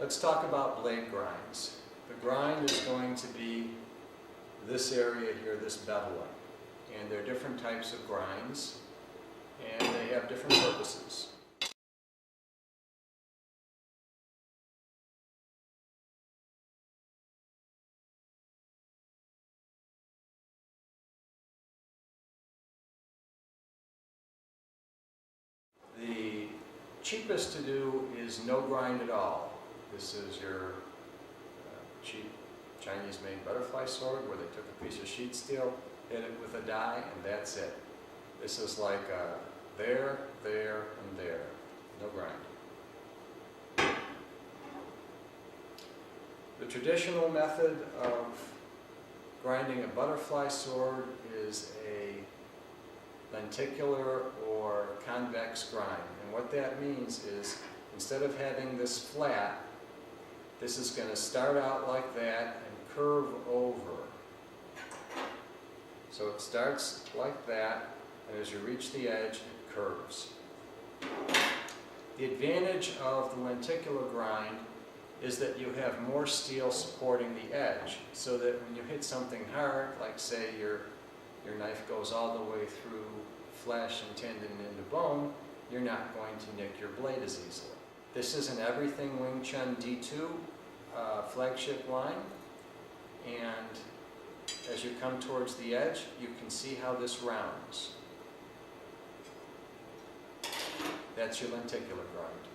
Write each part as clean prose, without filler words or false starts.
Let's talk about blade grinds. The grind is going to be this area here, this beveling. And there are different types of grinds, and they have different purposes. The cheapest to do is no grind at all. This is your cheap Chinese-made butterfly sword where they took a piece of sheet steel, hit it with a die, and that's it. This is like there, there, and there. No grind. The traditional method of grinding a butterfly sword is a lenticular or convex grind. And what that means is instead of having this flat, this is going to start out like that and curve over. So it starts like that, and as you reach the edge, it curves. The advantage of the lenticular grind is that you have more steel supporting the edge, so that when you hit something hard, like say your knife goes all the way through flesh and tendon into bone, you're not going to nick your blade as easily. This is an Everything Wing Chun D2 flagship line, and as you come towards the edge, you can see how this rounds. That's your lenticular grind.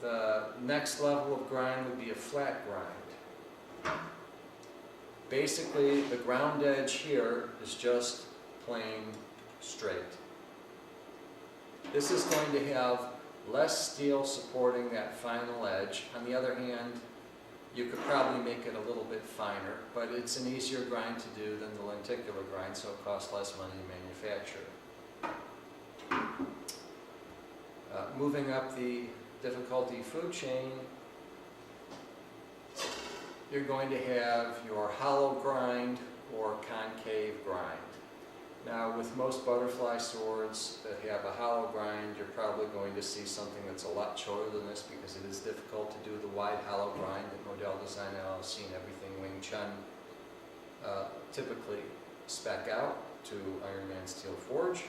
The next level of grind would be a flat grind. Basically, the ground edge here is just plain straight. This is going to have less steel supporting that final edge. On the other hand, you could probably make it a little bit finer, but it's an easier grind to do than the lenticular grind, so it costs less money to manufacture. Moving up the difficulty food chain, you're going to have your hollow grind or concave grind. Now, with most butterfly swords that have a hollow grind, you're probably going to see something that's a lot shorter than this because it is difficult to do the wide hollow grind that Model Design LLC and Everything Wing Chun typically spec out to Iron Man Steel Forge.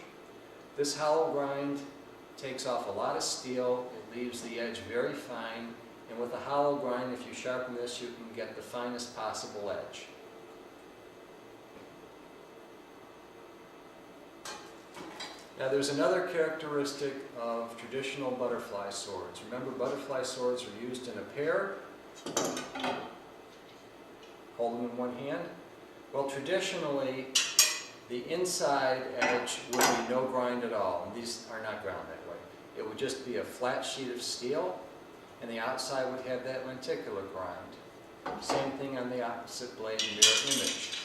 This hollow grind takes off a lot of steel, it leaves the edge very fine, and with a hollow grind, if you sharpen this, you can get the finest possible edge. Now there's another characteristic of traditional butterfly swords. Remember, butterfly swords are used in a pair. Hold them in one hand. Well, traditionally, the inside edge would be no grind at all, and these are not ground that way. It would just be a flat sheet of steel, and the outside would have that lenticular grind. Same thing on the opposite blade, mirror image.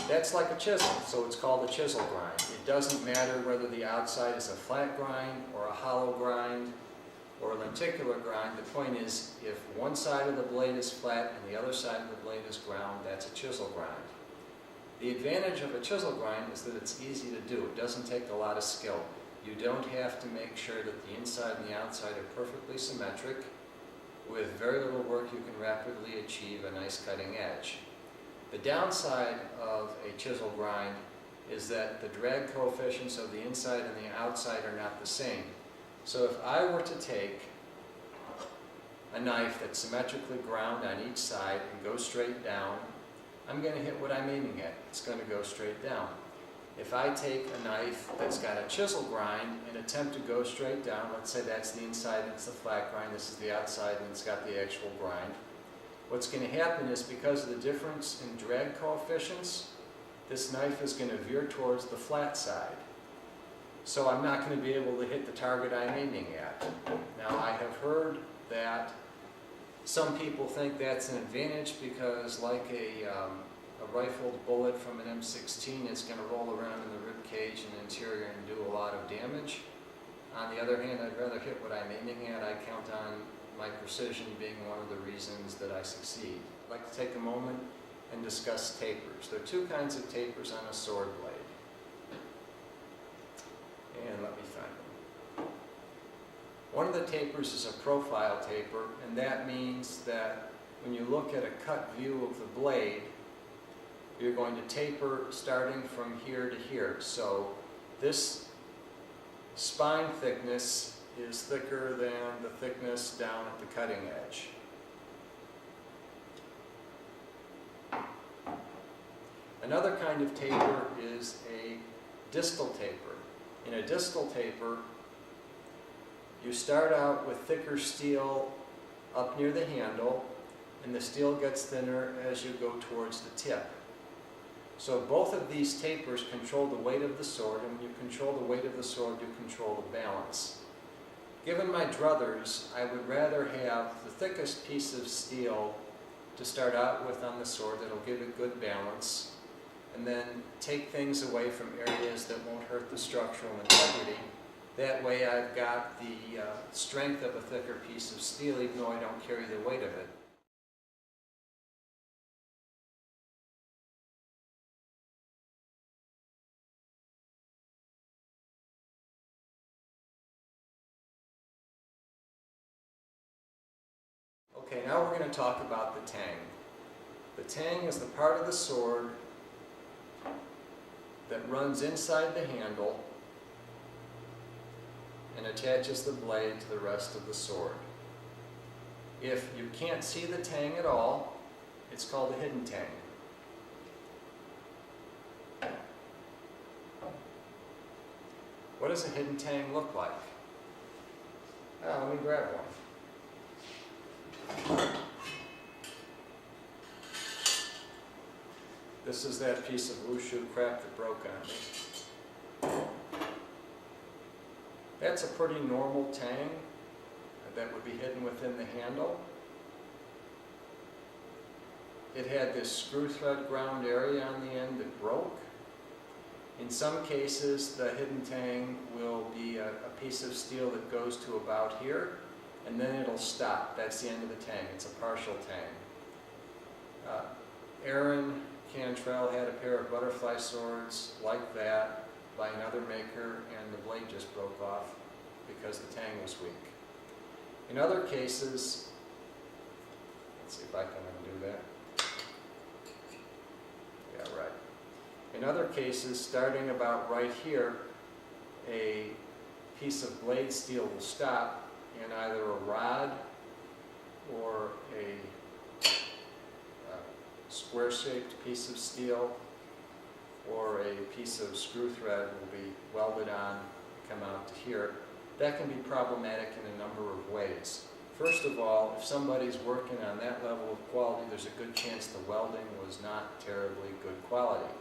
That's like a chisel, so it's called a chisel grind. It doesn't matter whether the outside is a flat grind or a hollow grind or a lenticular grind. The point is, if one side of the blade is flat and the other side of the blade is ground, that's a chisel grind. The advantage of a chisel grind is that it's easy to do. It doesn't take a lot of skill. You don't have to make sure that the inside and the outside are perfectly symmetric. With very little work, you can rapidly achieve a nice cutting edge. The downside of a chisel grind is that the drag coefficients of the inside and the outside are not the same. So if I were to take a knife that's symmetrically ground on each side and go straight down, I'm going to hit what I'm aiming at. It's going to go straight down. If I take a knife that's got a chisel grind and attempt to go straight down, let's say that's the inside and it's the flat grind, this is the outside and it's got the actual grind, what's going to happen is, because of the difference in drag coefficients, this knife is going to veer towards the flat side. So I'm not going to be able to hit the target I'm aiming at. Now, I have heard that some people think that's an advantage because, like a rifled bullet from an M16, it's going to roll around in the rib cage and interior and do a lot of damage. On the other hand, I'd rather hit what I'm aiming at. I count on my precision being one of the reasons that I succeed. I'd like to take a moment and discuss tapers. There are two kinds of tapers on a sword blade. And let me find them. One of the tapers is a profile taper, and that means that when you look at a cut view of the blade, you're going to taper starting from here to here. So this spine thickness is thicker than the thickness down at the cutting edge. Another kind of taper is a distal taper. In a distal taper, you start out with thicker steel up near the handle, and the steel gets thinner as you go towards the tip. So both of these tapers control the weight of the sword, and when you control the weight of the sword, you control the balance. Given my druthers, I would rather have the thickest piece of steel to start out with on the sword that'll give it good balance, and then take things away from areas that won't hurt the structural integrity. That way I've got the strength of a thicker piece of steel, even though I don't carry the weight of it. Okay, now we're going to talk about the tang. The tang is the part of the sword that runs inside the handle and attaches the blade to the rest of the sword. If you can't see the tang at all, it's called a hidden tang. What does a hidden tang look like? Let me grab one. This is that piece of wushu crap that broke on me. That's a pretty normal tang that would be hidden within the handle. It had this screw thread ground area on the end that broke. In some cases, the hidden tang will be a piece of steel that goes to about here, and then it'll stop. That's the end of the tang. It's a partial tang. Aaron Cantrell had a pair of butterfly swords like that by another maker, and the blade just broke off because the tang was weak. In other cases, let's see if I can undo that. Yeah, right. In other cases, starting about right here, a piece of blade steel will stop, and either a rod or a square-shaped piece of steel or a piece of screw thread will be welded on, come out to here. That can be problematic in a number of ways. First of all, if somebody's working on that level of quality, there's a good chance the welding was not terribly good quality.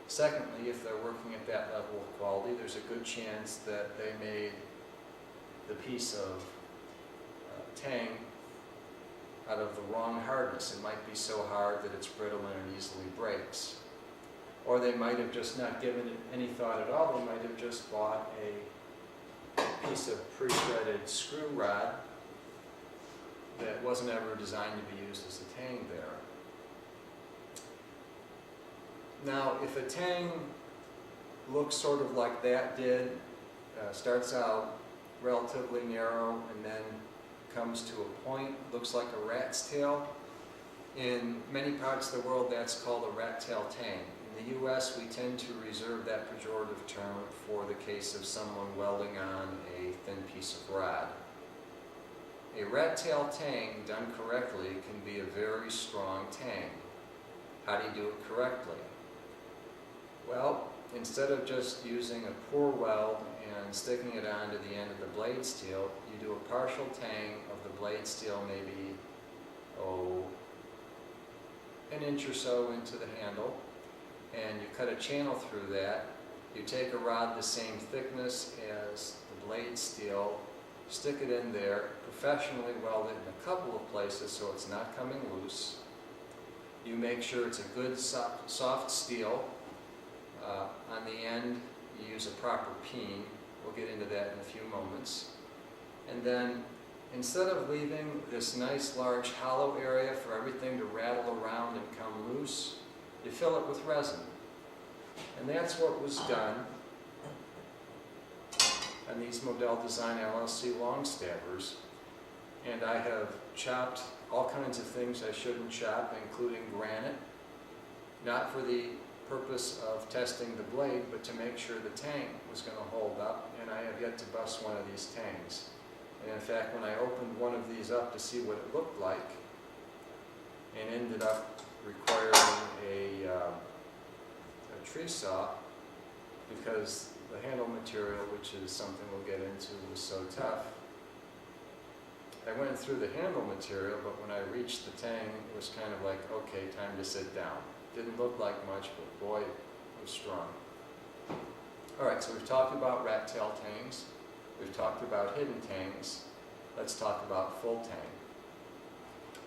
Secondly, if they're working at that level of quality, there's a good chance that they made the piece of tang out of the wrong hardness. It might be so hard that it's brittle and it easily breaks. Or they might have just not given it any thought at all. They might have just bought a piece of pre-threaded screw rod that wasn't ever designed to be used as a tang there. Now, if a tang looks sort of like that did, starts out relatively narrow and then comes to a point, looks like a rat's tail. In many parts of the world, that's called a rat tail tang. In the US, we tend to reserve that pejorative term for the case of someone welding on a thin piece of rod. A rat tail tang done correctly can be a very strong tang. How do you do it correctly? Well, instead of just using a pour weld and sticking it onto the end of the blade steel, you do a partial tang of the blade steel, maybe, an inch or so into the handle, and you cut a channel through that. You take a rod the same thickness as the blade steel, stick it in there, professionally weld it in a couple of places so it's not coming loose. You make sure it's a good soft steel. On the end, you use a proper peen, We'll get into that in a few moments. And then instead of leaving this nice large hollow area for everything to rattle around and come loose, you fill it with resin. And that's what was done on these Model Design LLC long stabbers. And I have chopped all kinds of things I shouldn't chop, including granite, not for the purpose of testing the blade, but to make sure the tang was going to hold up, and I have yet to bust one of these tangs. And in fact, when I opened one of these up to see what it looked like, and ended up requiring a tree saw, because the handle material, which is something we'll get into, was so tough. I went through the handle material, but when I reached the tang, it was kind of like, okay, time to sit down. Didn't look like much, but boy, it was strong. All right, so we've talked about rat tail tangs. We've talked about hidden tangs. Let's talk about full tang.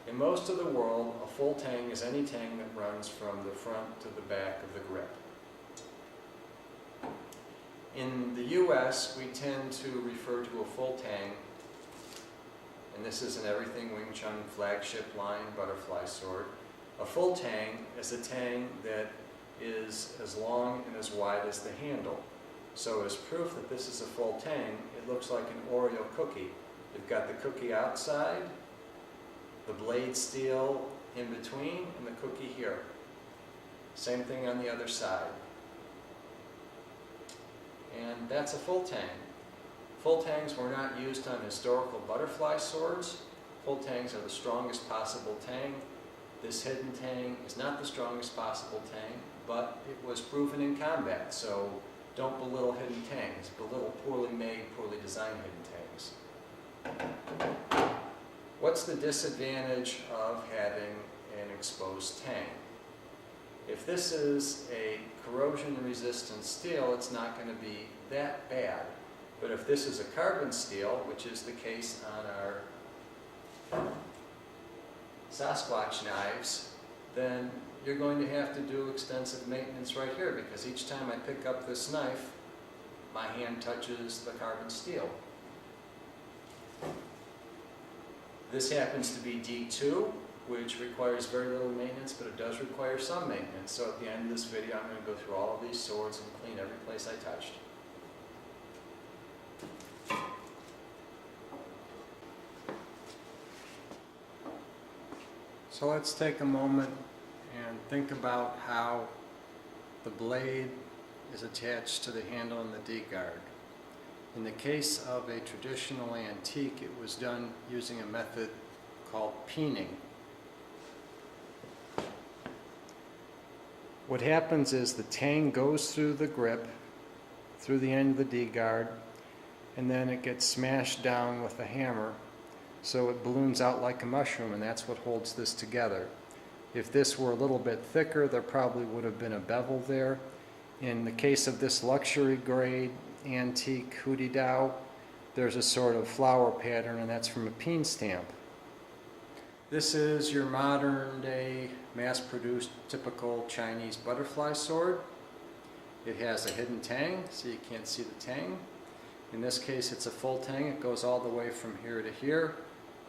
In most of the world, a full tang is any tang that runs from the front to the back of the grip. In the US, we tend to refer to a full tang, and this is an everything Wing Chun flagship line butterfly sword. A full tang is a tang that is as long and as wide as the handle. So as proof that this is a full tang, it looks like an Oreo cookie. You've got the cookie outside, the blade steel in between, and the cookie here. Same thing on the other side. And that's a full tang. Full tangs were not used on historical butterfly swords. Full tangs are the strongest possible tang. This hidden tang is not the strongest possible tang, but it was proven in combat, so don't belittle hidden tangs. Belittle poorly made, poorly designed hidden tangs. What's the disadvantage of having an exposed tang? If this is a corrosion-resistant steel, it's not going to be that bad. But if this is a carbon steel, which is the case on our Sasquatch knives, then you're going to have to do extensive maintenance right here, because each time I pick up this knife, my hand touches the carbon steel. This happens to be D2, which requires very little maintenance, but it does require some maintenance. So at the end of this video, I'm going to go through all of these swords and clean every place I touched. So let's take a moment and think about how the blade is attached to the handle and the D-guard. In the case of a traditional antique, it was done using a method called peening. What happens is the tang goes through the grip, through the end of the D-guard, and then it gets smashed down with a hammer, so it balloons out like a mushroom, and that's what holds this together. If this were a little bit thicker, there probably would have been a bevel there. In the case of this luxury grade antique hootie dao, there's a sort of flower pattern, and that's from a peen stamp. This is your modern day mass-produced typical Chinese butterfly sword. It has a hidden tang, so you can't see the tang. In this case, it's a full tang. It goes all the way from here to here.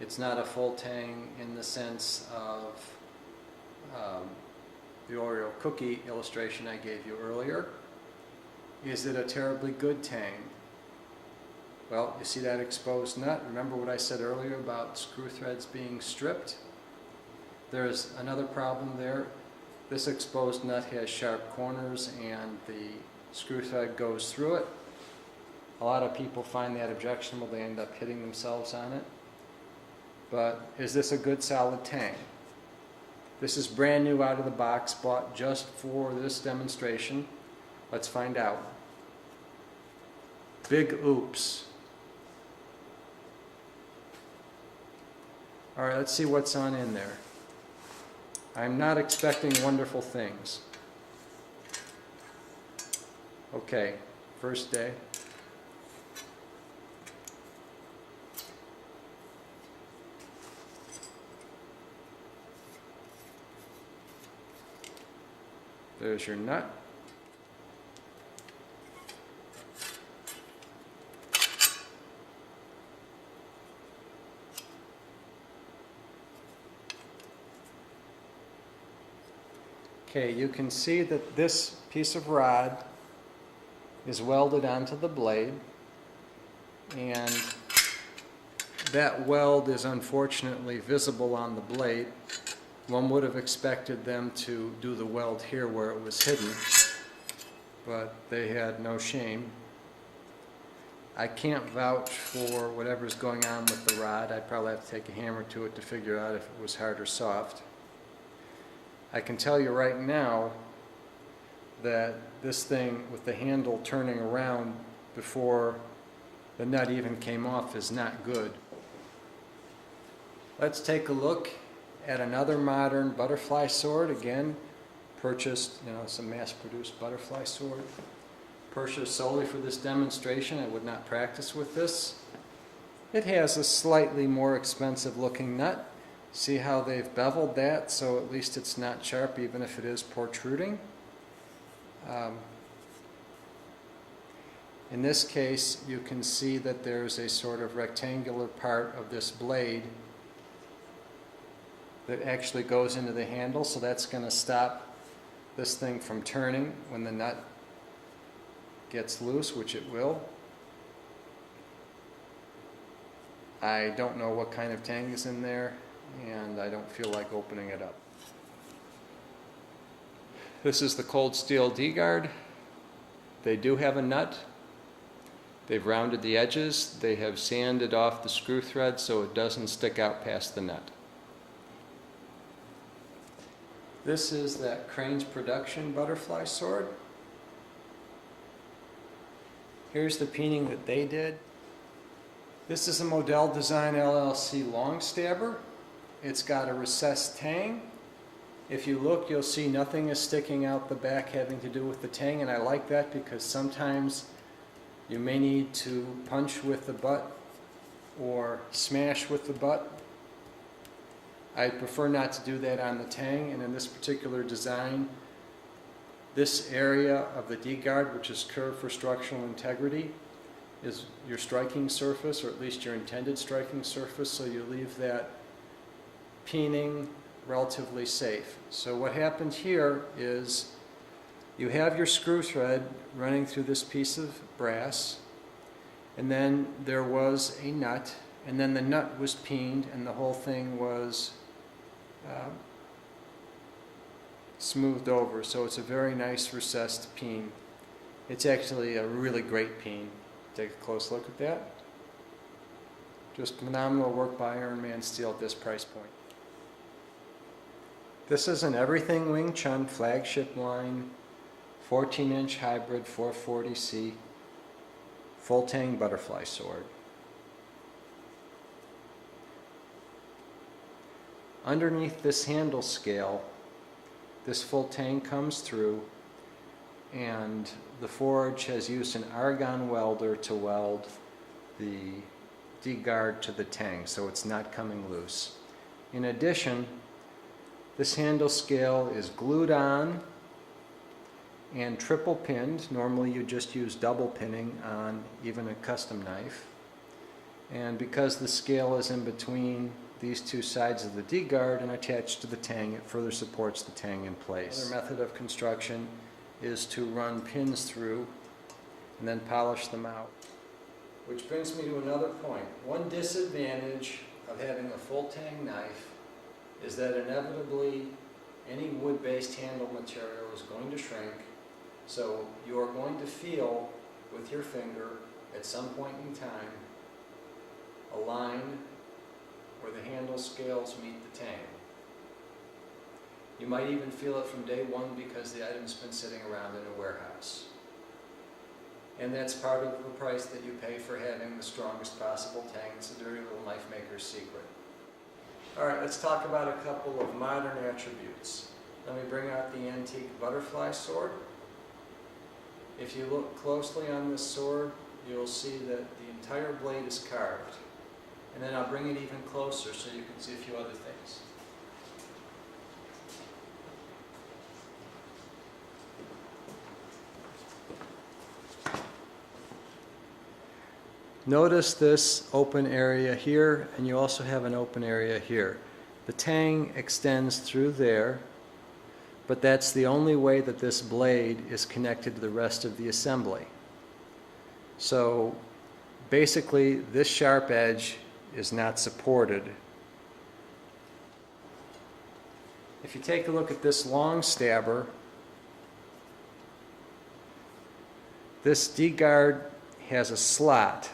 It's not a full tang in the sense of the Oreo cookie illustration I gave you earlier. Is it a terribly good tang? Well, you see that exposed nut? Remember what I said earlier about screw threads being stripped? There's another problem there. This exposed nut has sharp corners and the screw thread goes through it. A lot of people find that objectionable. They end up hitting themselves on it. But is this a good solid tang? This is brand new out of the box, bought just for this demonstration. Let's find out. Big oops. All right, let's see what's on in there. I'm not expecting wonderful things. Okay, first day. There's your nut. Okay, you can see that this piece of rod is welded onto the blade, and that weld is unfortunately visible on the blade. One would have expected them to do the weld here where it was hidden, but they had no shame. I can't vouch for whatever's going on with the rod. I'd probably have to take a hammer to it to figure out if it was hard or soft. I can tell you right now that this thing with the handle turning around before the nut even came off is not good. Let's take a look at another modern butterfly sword. Again, purchased, it's a mass-produced butterfly sword. Purchased solely for this demonstration. I would not practice with this. It has a slightly more expensive looking nut. See how they've beveled that so at least it's not sharp even if it is protruding. In this case, you can see that there's a sort of rectangular part of this blade that actually goes into the handle, so that's going to stop this thing from turning when the nut gets loose, which it will. I don't know what kind of tang is in there, and I don't feel like opening it up. This is the cold steel D-guard. They do have a nut. They've rounded the edges. They have sanded off the screw thread so it doesn't stick out past the nut. This is that Crane's Production butterfly sword. Here's the peening that they did. This is a Model Design LLC long stabber. It's got a recessed tang. If you look, you'll see nothing is sticking out the back having to do with the tang, and I like that because sometimes you may need to punch with the butt or smash with the butt. I prefer not to do that on the tang, and in this particular design, this area of the D-guard, which is curved for structural integrity, is your striking surface, or at least your intended striking surface, so you leave that peening relatively safe. So what happened here is you have your screw thread running through this piece of brass, and then there was a nut, and then the nut was peened, and the whole thing was smoothed over. So it's a very nice recessed peen. It's actually a really great peen. Take a close look at that. Just phenomenal work by Iron Man Steel at this price point. This is an Everything Wing Chun flagship line 14-inch hybrid 440C full tang butterfly sword. Underneath this handle scale, this full tang comes through, and the forge has used an argon welder to weld the D-guard to the tang, so it's not coming loose. In addition, this handle scale is glued on and triple pinned. Normally you just use double pinning on even a custom knife. And because the scale is in between these two sides of the D-guard and attached to the tang, it further supports the tang in place. Another method of construction is to run pins through and then polish them out. Which brings me to another point. One disadvantage of having a full tang knife is that inevitably any wood-based handle material is going to shrink, so you are going to feel with your finger at some point in time a line where the handle scales meet the tang. You might even feel it from day one because the item's been sitting around in a warehouse. And that's part of the price that you pay for having the strongest possible tang. It's a dirty little knife maker's secret. Alright, let's talk about a couple of modern attributes. Let me bring out the antique butterfly sword. If you look closely on this sword, you'll see that the entire blade is carved. And then I'll bring it even closer so you can see a few other things. Notice this open area here, and you also have an open area here. The tang extends through there. but that's the only way that this blade is connected to the rest of the assembly. So basically, this sharp edge is not supported. If you take a look at this long stabber, this D-guard has a slot,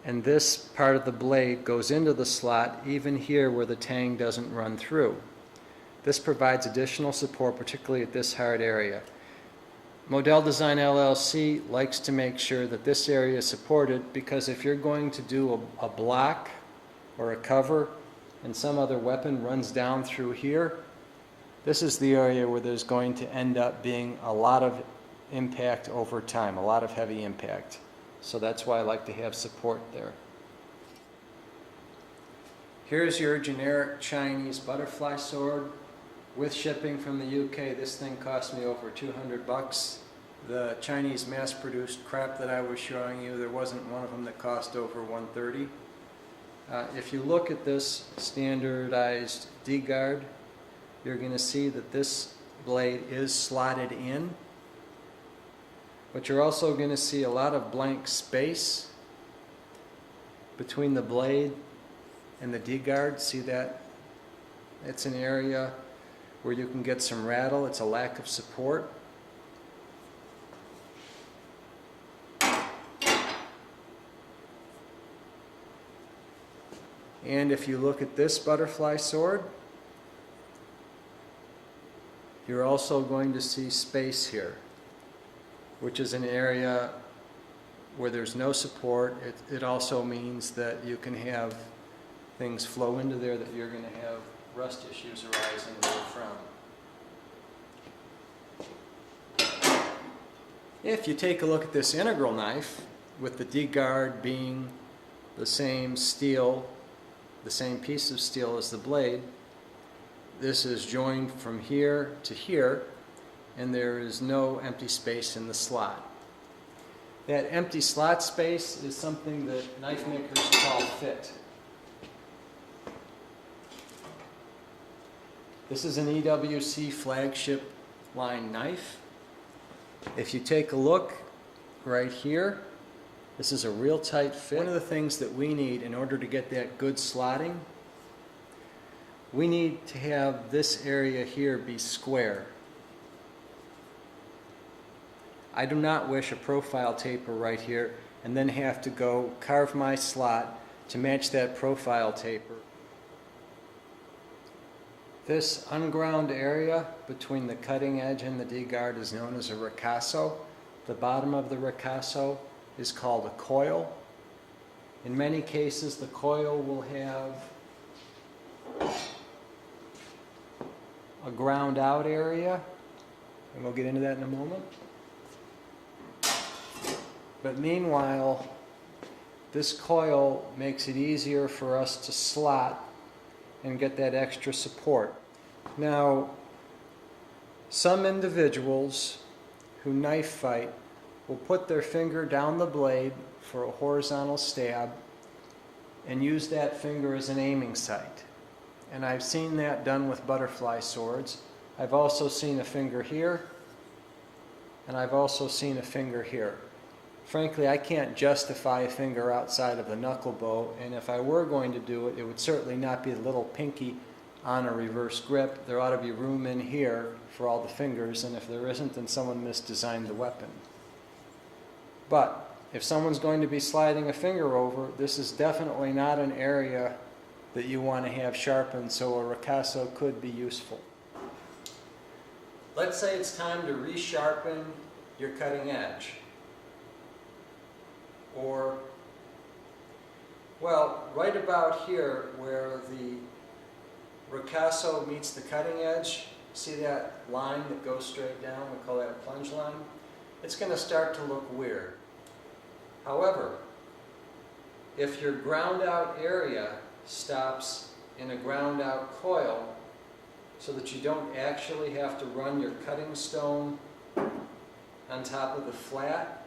and this part of the blade goes into the slot even here where the tang doesn't run through. This provides additional support, particularly at this hard area. Model Design LLC likes to make sure that this area is supported, because if you're going to do a block or a cover and some other weapon runs down through here, this is the area where there's going to end up being a lot of impact over time, a lot of heavy impact. So that's why I like to have support there. Here's your generic Chinese butterfly sword. With shipping from the UK, this thing cost me over 200 bucks. The Chinese mass-produced crap that I was showing you, there wasn't one of them that cost over 130. If you look at this standardized D-guard, you're going to see that this blade is slotted in, but you're also going to see a lot of blank space between the blade and the D-guard. See that? It's an area where you can get some rattle. It's a lack of support. And if you look at this butterfly sword, you're also going to see space here, which is an area where there's no support. It also means that you can have things flow into there that you're going to have rust issues arising therefrom. If you take a look at this integral knife, with the D-guard being the same steel, the same piece of steel as the blade, this is joined from here to here, and there is no empty space in the slot. That empty slot space is something that knife makers call fit. This is an EWC flagship line knife. If you take a look right here, this is a real tight fit. One of the things that we need in order to get that good slotting, we need to have this area here be square. I do not wish a profile taper right here and then have to go carve my slot to match that profile taper. This unground area between the cutting edge and the D-guard is known as a ricasso. The bottom of the ricasso is called a coil. In many cases, the coil will have a ground out area, and we'll get into that in a moment. But meanwhile, this coil makes it easier for us to slot and get that extra support. Now, some individuals who knife fight will put their finger down the blade for a horizontal stab and use that finger as an aiming sight. And I've seen that done with butterfly swords. I've also seen a finger here, and I've also seen a finger here. Frankly, I can't justify a finger outside of the knuckle bow, and if I were going to do it, it would certainly not be a little pinky on a reverse grip. There ought to be room in here for all the fingers, and if there isn't, then someone misdesigned the weapon. But if someone's going to be sliding a finger over, this is definitely not an area that you want to have sharpened, so a ricasso could be useful. Let's say it's time to resharpen your cutting edge. Or, well, right about here where the ricasso meets the cutting edge, see that line that goes straight down? We call that a plunge line. It's going to start to look weird. However, if your ground out area stops in a ground out coil so that you don't actually have to run your cutting stone on top of the flat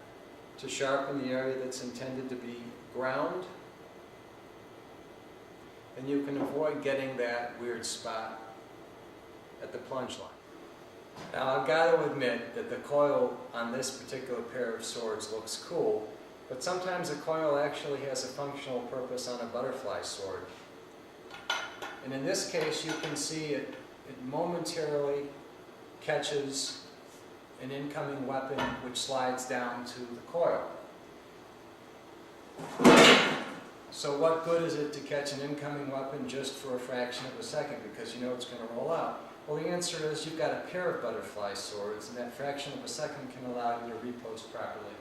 to sharpen the area that's intended to be ground, then you can avoid getting that weird spot. at the plunge line. Now I've got to admit that the coil on this particular pair of swords looks cool, but sometimes a coil actually has a functional purpose on a butterfly sword. And in this case you can see it momentarily catches an incoming weapon which slides down to the coil. So what good is it to catch an incoming weapon just for a fraction of a second because you know it's going to roll out? Well, the answer is you've got a pair of butterfly swords, and that fraction of a second can allow you to repost properly.